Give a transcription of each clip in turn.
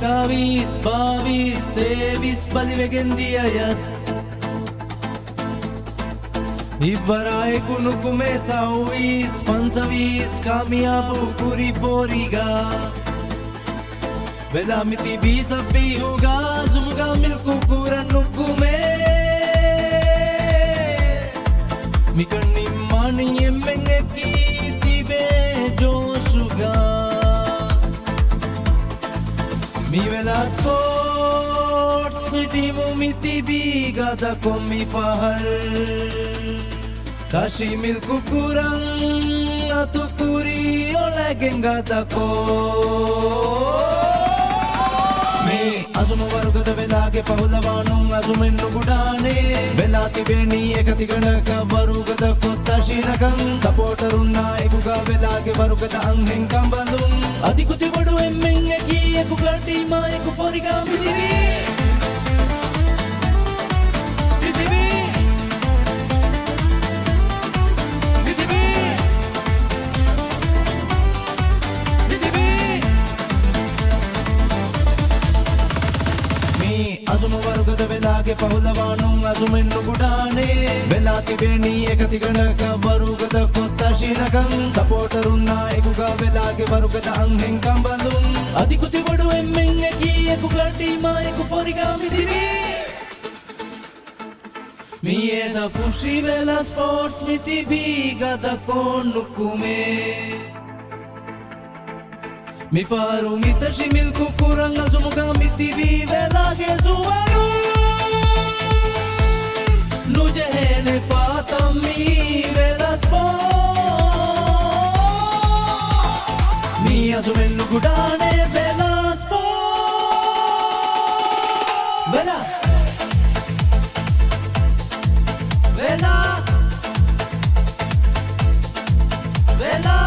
Kavis, Bavis, Tevis, Balivegendiayas Ivarai kunukume sauis, Fansavis, Kamiabu, Kuri Foriga Velamiti bisa pihuga, Zumuga milku kuran nukume Mikani mani emengeki tibe Joshuga Mi vela sports mitimu mitibiga da komi fahar Kashi milku kurang atukuri olegenga da ko Me azumu varugada velage pahulavanum azumennu gudane velati beni ekatiganaka varugada kotta shinakam supporterunna ekuga velage varugada anhen kambalum adikuti vodu emmen eki ekuga teama eku foriga midivi Azumu varugada velage pahulavanum azumennu gudane velati beni ekatiganaka varugada kotta shinakam supporterunna ekuga velage varugada anhen kambalum adikuti vodu emmen eki ekuga teama eku foriga midivi Miena fushi vela sports mitibiga da konukume Mi faru mitashi milku kurang azumuga mitivi velage zuwaru Nujehene fata mi vela sport Mi azumennu gudane vela sport Vela Vela Vela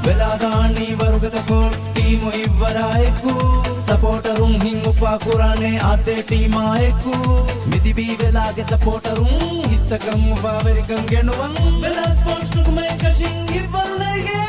Veladani varugada team ivaraeku supporterun hingufa kurane ate teama eku midibi velage supporterun hittakam faverikan genuwan vela sports nukume kashin ivarunege